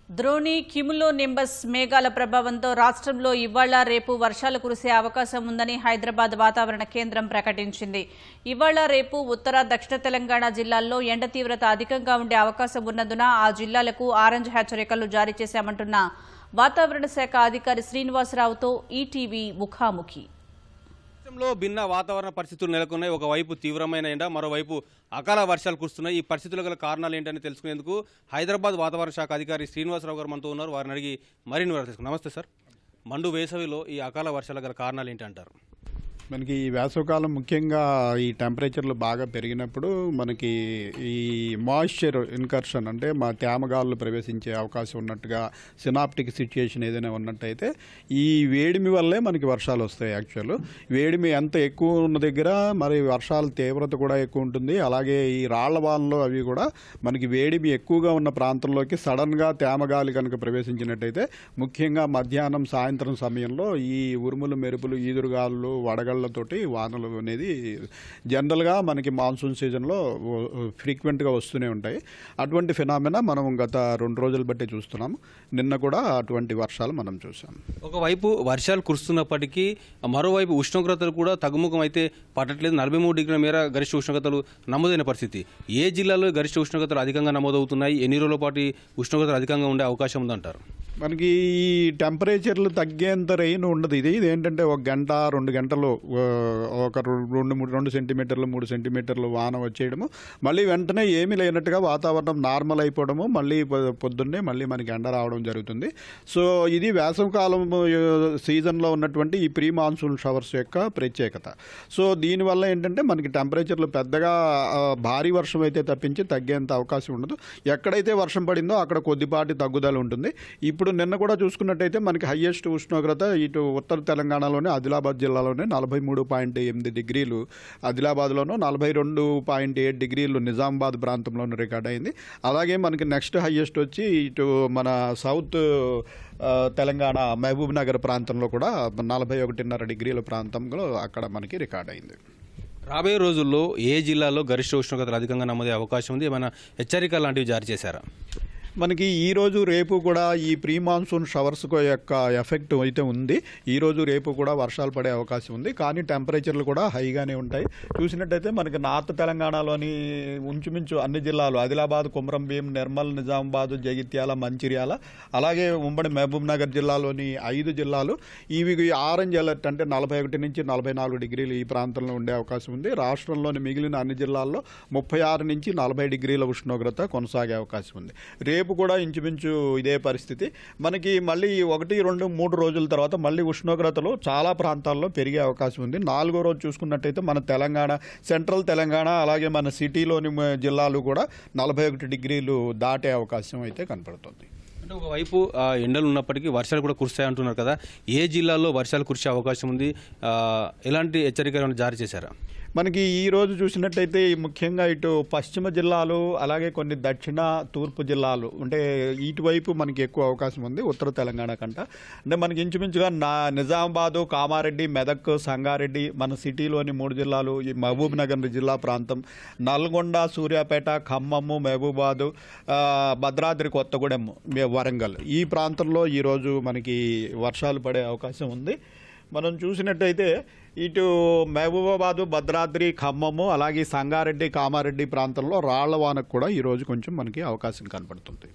ద్రోణి కిములో నింబస్ మేఘాల ప్రభావంతో రాష్ట్రంలో ఇవాళ రేపు వర్షాలు కురిసే అవకాశం ఉందని హైదరాబాద్ వాతావరణ కేంద్రం ప్రకటించింది. ఇవాళ రేపు ఉత్తర దక్షిణ తెలంగాణ జిల్లాల్లో ఎండ తీవ్రత అధికంగా ఉండే అవకాశం ఉన్నందున ఆ జిల్లాలకు ఆరెంజ్ హెచ్చరికలు జారీ చేశామంటున్న వాతావరణ శాఖ అధికారి శ్రీనివాసరావుతో ఈటీవీ ముఖాముఖి. రాష్ట్రంలో భిన్న వాతావరణ పరిస్థితులు నెలకొన్నాయి. ఒకవైపు తీవ్రమైన ఎండ, మరోవైపు అకాల వర్షాలు కురుస్తున్నాయి. ఈ పరిస్థితుల గల కారణాలు ఏంటని తెలుసుకునేందుకు హైదరాబాద్ వాతావరణ శాఖ అధికారి శ్రీనివాసరావు గారు మనతో ఉన్నారు. వారిని అడిగి మరిన్ని వివరాలు తెలుసుకున్నాం. నమస్తే సార్. మండు వేసవిలో ఈ అకాల వర్షాల గల కారణాలు ఏంటి అంటారు? మనకి ఈ వేసవకాలం ముఖ్యంగా ఈ టెంపరేచర్లు బాగా పెరిగినప్పుడు మనకి ఈ మాయిశ్చర్ ఇన్కర్షన్ అంటే మా తేమగాళ్ళు ప్రవేశించే అవకాశం ఉన్నట్టుగా సినాప్టిక్ సిచ్యుయేషన్ ఏదైనా ఉన్నట్టయితే ఈ వేడిమి వల్లే మనకి వర్షాలు వస్తాయి. యాక్చువల్ వేడిమి ఎంత ఎక్కువ ఉన్న దగ్గర మరి వర్షాల తీవ్రత కూడా ఎక్కువ ఉంటుంది. అలాగే ఈ రాళ్ల వానలు అవి కూడా మనకి వేడిమి ఎక్కువగా ఉన్న ప్రాంతంలోకి సడన్గా తేమగాలి కనుక ప్రవేశించినట్టయితే ముఖ్యంగా మధ్యాహ్నం సాయంత్రం సమయంలో ఈ ఉరుములు మెరుపులు ఈదురుగాలు వడగళ్లతోటి వానలు అనేది జనరల్గా మనకి మాన్సూన్ సీజన్లో ఫ్రీక్వెంట్గా వస్తూనే ఉంటాయి. అటువంటి ఫినామినా మనం గత 2 రోజులు బట్టి చూస్తున్నాము. నిన్న కూడా అటువంటి వర్షాలు మనం చూసాం. ఒకవైపు వర్షాలు కురుస్తున్నప్పటికీ మరోవైపు ఉష్ణోగ్రతలు కూడా తగ్గుముఖం అయితే పట్టట్లేదు. 43 డిగ్రీల మేర గరిష్ట ఉష్ణోగ్రతలు నమోదైన పరిస్థితి. ఏ జిల్లాలో గరిష్ట ఉష్ణోగ్రతలు అధికంగా నమోదవుతున్నాయి? ఎన్ని రోజుల పాటు ఉష్ణోగ్రతలు అధికంగా ఉండే అవకాశం ఉందంటారు? మనకి ఈ టెంపరేచర్లు తగ్గేంత రెయిన్ ఉండదు. ఇది ఏంటంటే 1 గంట 2 గంటలు ఒక 2 సెంటీమీటర్లు 3 సెంటీమీటర్లు వాన వచ్చేయడము, మళ్ళీ వెంటనే ఏమీ లేనట్టుగా వాతావరణం నార్మల్ అయిపోవడము, మళ్ళీ పొద్దున్నే మళ్ళీ మనకి ఎండ రావడం జరుగుతుంది. సో ఇది వేసవికాలం సీజన్లో ఉన్నటువంటి ఈ ప్రీ మాన్సూన్ షవర్స్ యొక్క ప్రత్యేకత. సో దీనివల్ల ఏంటంటే మనకి టెంపరేచర్లు పెద్దగా భారీ వర్షం అయితే తప్పించి తగ్గేంత అవకాశం ఉండదు. ఎక్కడైతే వర్షం పడిందో అక్కడ కొద్దిపాటి తగ్గుదల ఉంటుంది. ఇప్పుడు నిన్న కూడా చూసుకున్నట్టయితే మనకి హయ్యెస్ట్ ఉష్ణోగ్రత ఇటు ఉత్తర తెలంగాణలోనే ఆదిలాబాద్ జిల్లాలోనే 43.8 డిగ్రీలు, ఆదిలాబాద్లోనూ 42.7 డిగ్రీలు నిజామాబాద్ ప్రాంతంలోనూ రికార్డ్ అయింది. అలాగే మనకి నెక్స్ట్ హయ్యెస్ట్ వచ్చి ఇటు మన సౌత్ తెలంగాణ మహబూబ్ నగర్ ప్రాంతంలో కూడా 41.5 డిగ్రీల ప్రాంతంలో అక్కడ మనకి రికార్డ్ అయింది. రాబోయే రోజుల్లో ఏ జిల్లాలో గరిష్ట ఉష్ణోగ్రతలు అధికంగా నమోదే అవకాశం ఉంది? ఏమైనా హెచ్చరికలు లాంటివి జారీ చేశారా? మనకి ఈరోజు రేపు కూడా ఈ ప్రీ మాన్సూన్ షవర్స్ యొక్క ఎఫెక్ట్ అయితే ఉంది. ఈరోజు రేపు కూడా వర్షాలు పడే అవకాశం ఉంది. కానీ టెంపరేచర్లు కూడా హైగానే ఉంటాయి. చూసినట్టయితే మనకి నార్త్ తెలంగాణలోని ఇంచుమించు అన్ని జిల్లాలు ఆదిలాబాద్, కొమరంభీం, నిర్మల్, నిజామాబాద్, జగిత్యాల, మంచిర్యాల, అలాగే ఉమ్మడి మహబూబ్ నగర్ జిల్లాలోని 5 జిల్లాలు ఇవి ఆరెంజ్ అలర్ట్ అంటే 41 నుంచి 44 డిగ్రీలు ఈ ప్రాంతంలో ఉండే అవకాశం ఉంది. రాష్ట్రంలోని మిగిలిన అన్ని జిల్లాల్లో 36 నుంచి 40 డిగ్రీల ఉష్ణోగ్రత కొనసాగే అవకాశం ఉంది. రేపు కూడా ఇంచుమించు ఇదే పరిస్థితి. మనకి మళ్ళీ 1, 2, 3 రోజుల తర్వాత మళ్ళీ ఉష్ణోగ్రతలు చాలా ప్రాంతాల్లో పెరిగే అవకాశం ఉంది. 4వ రోజు చూసుకున్నట్టయితే మన తెలంగాణ, సెంట్రల్ తెలంగాణ, అలాగే మన సిటీలోని జిల్లాలు కూడా 41 డిగ్రీలు దాటే అవకాశం అయితే కనపడుతుంది. అంటే ఒకవైపు ఎండలు ఉన్నప్పటికీ వర్షాలు కూడా కురుస్తాయి అంటున్నారు కదా, ఏ జిల్లాల్లో వర్షాలు కురిసే అవకాశం ఉంది? ఎలాంటి హెచ్చరికలు జారీ చేశారా? మనకి ఈ రోజు చూసినట్టయితే ముఖ్యంగా ఇటు పశ్చిమ జిల్లాలు, అలాగే కొన్ని దక్షిణ తూర్పు జిల్లాలు అంటే ఇటువైపు మనకి ఎక్కువ అవకాశం ఉంది ఉత్తర తెలంగాణ కంట. అంటే మనకి ఇంచుమించుగా నిజామాబాదు, కామారెడ్డి, మెదక్, సంగారెడ్డి, మన సిటీలోని 3 జిల్లాలు, ఈ మహబూబ్ నగర్ జిల్లా ప్రాంతం, నల్గొండ, సూర్యాపేట, ఖమ్మము, మహబూబాదు, భద్రాద్రి కొత్తగూడెం, వరంగల్ ఈ ప్రాంతంలో ఈరోజు మనకి వర్షాలు పడే అవకాశం ఉంది. మనం చూసినట్టయితే ఇటు మహబూబాబాదు, భద్రాద్రి, ఖమ్మము, అలాగే సంగారెడ్డి, కామారెడ్డి ప్రాంతంలో రాళ్ల వానకు కూడా ఈరోజు కొంచెం మనకి అవకాశం కనపడుతుంది.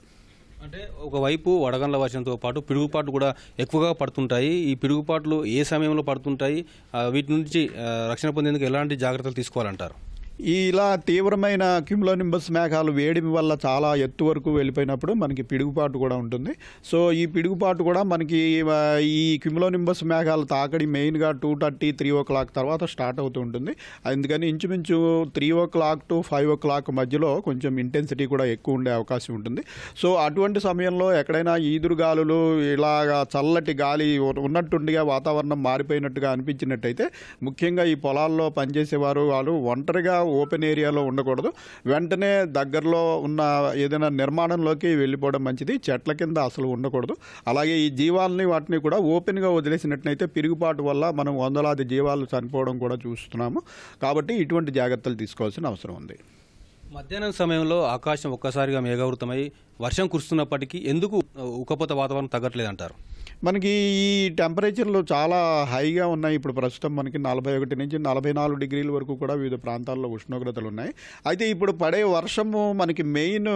అంటే ఒకవైపు వడగండ్ల వర్షంతో పాటు పిడుగుపాట్లు కూడా ఎక్కువగా పడుతుంటాయి. ఈ పిడుగుపాట్లు ఏ సమయంలో పడుతుంటాయి? వీటి నుంచి రక్షణ పొందేందుకు ఎలాంటి జాగ్రత్తలు తీసుకోవాలంటారు? ఇలా తీవ్రమైన క్యుములోనింబస్ మేఘాలు వేడిమి వల్ల చాలా ఎత్తు వరకు వెళ్ళిపోయినప్పుడు మనకి పిడుగుపాటు కూడా ఉంటుంది. సో ఈ పిడుగుపాటు కూడా మనకి ఈ క్యుములోనింబస్ మేఘాలు తాకడి మెయిన్గా 2:30, 3 o'clock తర్వాత స్టార్ట్ అవుతూ ఉంటుంది. అందుకని ఇంచుమించు 3 o'clock to 5 o'clock మధ్యలో కొంచెం ఇంటెన్సిటీ కూడా ఎక్కువ ఉండే అవకాశం ఉంటుంది. సో అటువంటి సమయంలో ఎక్కడైనా ఈదురుగాలులు ఇలాగా చల్లటి గాలి ఉన్నట్టుండిగా వాతావరణం మారిపోయినట్టుగా అనిపించినట్టయితే ముఖ్యంగా ఈ పొలాల్లో పనిచేసేవారు వాళ్ళు ఒంటరిగా ఓపెన్ ఏరియాలో ఉండకూడదు. వెంటనే దగ్గరలో ఉన్న ఏదైనా నిర్మాణంలోకి వెళ్ళిపోవడం మంచిది. చెట్ల కింద అసలు ఉండకూడదు. అలాగే ఈ జీవాలని వాటిని కూడా ఓపెన్గా వదిలేసినట్లయితే పిరుగుపాటు వల్ల మనం వందలాది జీవాలు చనిపోవడం కూడా చూస్తున్నాము. కాబట్టి ఇటువంటి జాగ్రత్తలు తీసుకోవాల్సిన అవసరం ఉంది. మధ్యాహ్నం సమయంలో ఆకాశం ఒక్కసారిగా మేఘావృతమై వర్షం కురుస్తున్నప్పటికీ ఎందుకు ఉక్కపోత వాతావరణం తగ్గట్లేదంటారు? మనకి ఈ టెంపరేచర్లు చాలా హైగా ఉన్నాయి. ఇప్పుడు ప్రస్తుతం మనకి 41 నుంచి 44 డిగ్రీల వరకు కూడా వివిధ ప్రాంతాల్లో ఉష్ణోగ్రతలు ఉన్నాయి. అయితే ఇప్పుడు పడే వర్షము మనకి మెయిన్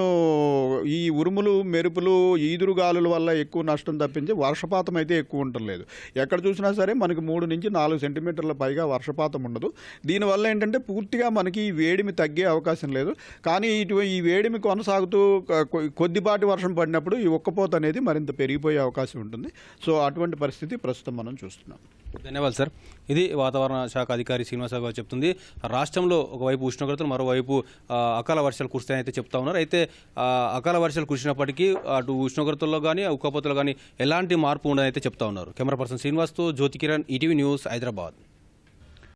ఈ ఉరుములు, మెరుపులు, ఈదురుగాలుల వల్ల ఎక్కువ నష్టం తప్పించి వర్షపాతం అయితే ఎక్కువ ఉండలేదు. ఎక్కడ చూసినా సరే మనకి 3 నుంచి 4 సెంటీమీటర్ల పైగా వర్షపాతం ఉండదు. దీనివల్ల ఏంటంటే పూర్తిగా మనకి ఈ వేడిమి తగ్గే అవకాశం లేదు. కానీ ఈ వేడిమి కొనసాగుతూ కొద్దిపాటి వర్షం పడినప్పుడు ఈ ఉక్కపోత అనేది మరింత పెరిగిపోయే అవకాశం ఉంటుంది. సో అటువంటి పరిస్థితి ప్రస్తుతం మనం చూస్తున్నాం. ధన్యవాదాలు సార్. ఇది వాతావరణ శాఖ అధికారి శ్రీనివాసరావు గారు చెప్తుంది. రాష్ట్రంలో ఒకవైపు ఉష్ణోగ్రతలు, మరోవైపు అకాల వర్షాలు కురుస్తాయని అయితే చెప్తా ఉన్నారు. అయితే అకాల వర్షాలు కురిసినప్పటికీ అటు ఉష్ణోగ్రతల్లో కానీ ఉక్కపోతలో కానీ ఎలాంటి మార్పు ఉండదని అయితే చెప్తా ఉన్నారు. కెమెరా పర్సన్ శ్రీనివాస్తో జ్యోతి కిరణ్, ఈటీవీ న్యూస్, హైదరాబాద్.